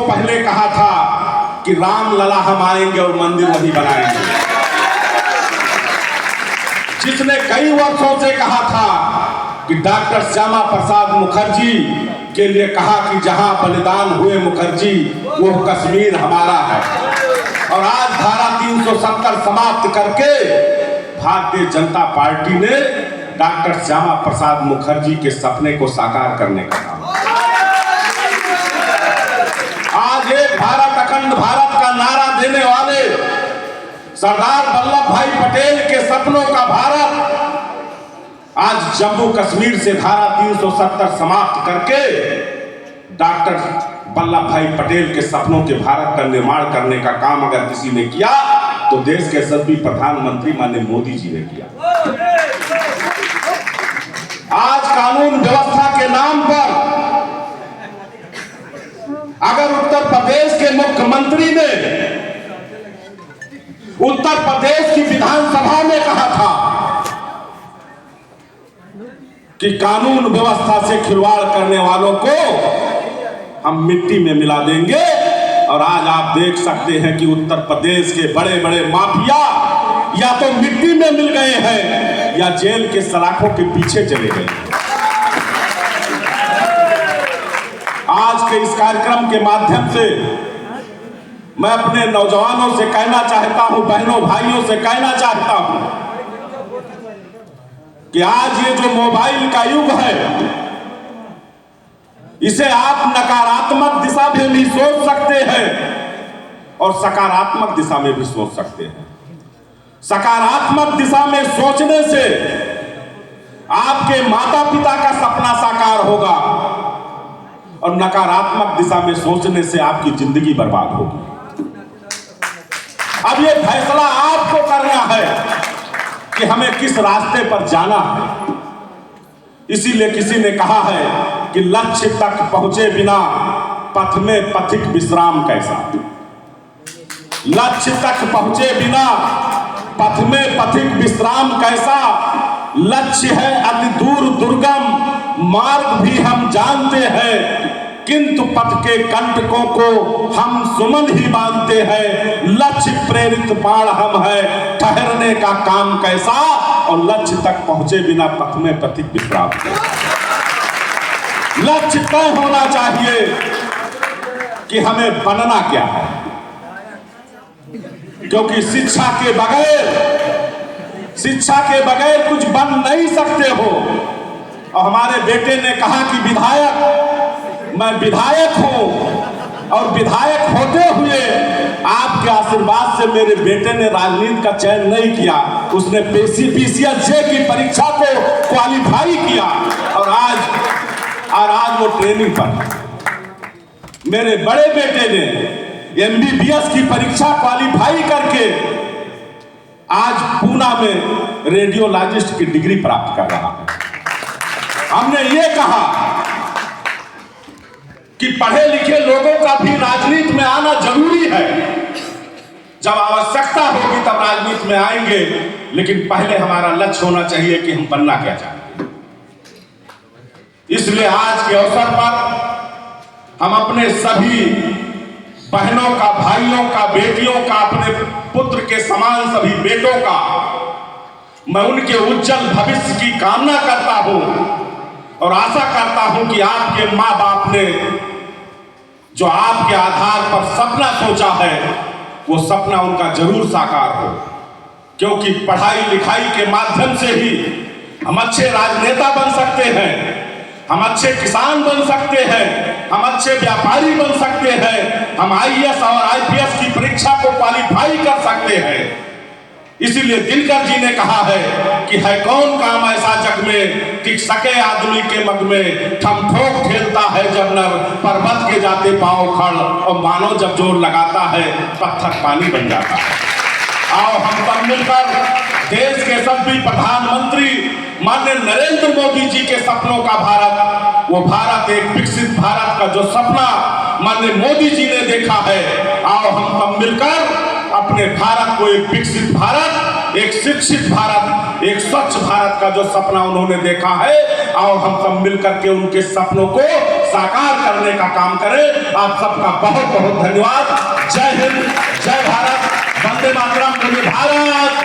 पहले कहा था कि राम लला हम आएंगे और मंदिर वही बनाएंगे। जिसने कई वर्षों से कहा था कि डॉक्टर श्यामा प्रसाद मुखर्जी के लिए कहा कि जहां बलिदान हुए मुखर्जी वो कश्मीर हमारा है, और आज धारा 370 समाप्त करके भारतीय जनता पार्टी ने डॉक्टर श्यामा प्रसाद मुखर्जी के सपने को साकार करने का काम। आज एक भारत अखंड भारत का नारा देने वाले सरदार वल्लभ भाई पटेल के सपनों का भारत आज जम्मू कश्मीर से धारा 370 समाप्त करके डॉक्टर वल्लभ भाई पटेल के सपनों के भारत का निर्माण करने का काम अगर किसी ने किया तो देश के यशस्वी प्रधानमंत्री माननीय मोदी जी ने किया। आज कानून व्यवस्था के नाम पर अगर उत्तर प्रदेश के मुख्यमंत्री ने उत्तर प्रदेश की विधानसभा में कहा था कि कानून व्यवस्था से खिलवाड़ करने वालों को हम मिट्टी में मिला देंगे, और आज आप देख सकते हैं कि उत्तर प्रदेश के बड़े बड़े माफिया या तो मिट्टी में मिल गए हैं या जेल के सलाखों के पीछे चले गए। आज के इस कार्यक्रम के माध्यम से मैं अपने नौजवानों से कहना चाहता हूं, बहनों भाइयों से कहना चाहता हूं कि आज ये जो मोबाइल का युग है, इसे आप नकारात्मक दिशा में भी सोच सकते हैं और सकारात्मक दिशा में भी सोच सकते हैं। सकारात्मक दिशा में सोचने से आपके माता पिता का सपना साकार होगा, और नकारात्मक दिशा में सोचने से आपकी जिंदगी बर्बाद होगी। अब ये फैसला आपको करना है कि हमें किस रास्ते पर जाना है। इसीलिए किसी ने कहा है कि लक्ष्य तक पहुंचे बिना पथ में पथिक विश्राम कैसा। लक्ष्य तक पहुंचे बिना पथ में पथिक विश्राम कैसा। लक्ष्य है अति दूर दुर्गम, मार्ग भी हम जानते हैं, किंतु पथ के कंटकों को हम सुमन ही मानते हैं। लक्ष्य प्रेरित बाण हम है, ठहरने का काम कैसा, और लक्ष्य तक पहुंचे बिना पथ में पथिक विश्राम। लक्ष्य तय होना चाहिए कि हमें बनना क्या है, क्योंकि शिक्षा के बगैर कुछ बन नहीं सकते हो। और हमारे बेटे ने कहा कि मैं विधायक हूं, और विधायक होते हुए आपके आशीर्वाद से मेरे बेटे ने राजनीति का चयन नहीं किया, उसने PCSJ की परीक्षा को क्वालिफाई किया, और आज वो ट्रेनिंग पर। मेरे बड़े बेटे ने MBBS की परीक्षा क्वालिफाई करके आज पूना में रेडियोलॉजिस्ट की डिग्री प्राप्त कर रहा है। हमने ये कहा कि पढ़े लिखे लोगों का भी राजनीति में आना जरूरी है। जब आवश्यकता होगी तब राजनीति में आएंगे, लेकिन पहले हमारा लक्ष्य होना चाहिए कि हम बनना क्या चाहते हैं। इसलिए आज के अवसर पर हम अपने सभी बहनों का, भाइयों का, बेटियों का, अपने पुत्र के समान सभी बेटों का मैं उनके उज्जवल भविष्य की कामना करता हूं, और आशा करता हूं कि आपके माँ बाप ने जो आपके आधार पर सपना सोचा है वो सपना उनका जरूर साकार हो, क्योंकि पढ़ाई लिखाई के माध्यम से ही हम अच्छे राजनेता बन सकते हैं, हम अच्छे किसान बन सकते हैं, हम अच्छे व्यापारी बन सकते हैं, हम IAS और IPS की परीक्षा को क्वालिफाई कर सकते हैं। इसीलिए दिनकर जी ने कहा है कि है कौन काम ऐसा जग में, टिक सके आदमी के मग में, ठम ठोक खेलता है जब नर, पर्वत के जाते पांव खड़, और मानो जब जोर लगाता है पत्थर पानी बन जाता है। आओ हम सब मिलकर देश के सभी प्रधानमंत्री माननीय नरेंद्र मोदी जी के सपनों का भारत, वो भारत एक विकसित भारत का जो सपना माननीय मोदी जी ने देखा है, आओ हम सब मिलकर अपने भारत को एक विकसित भारत एक शिक्षित भारत, एक स्वच्छ भारत का जो सपना उन्होंने देखा है, और हम सब मिलकर के उनके सपनों को साकार करने का काम करें। आप सबका बहुत बहुत धन्यवाद। जय हिंद, जय भारत, वंदे मातरम, बोलिए भारत।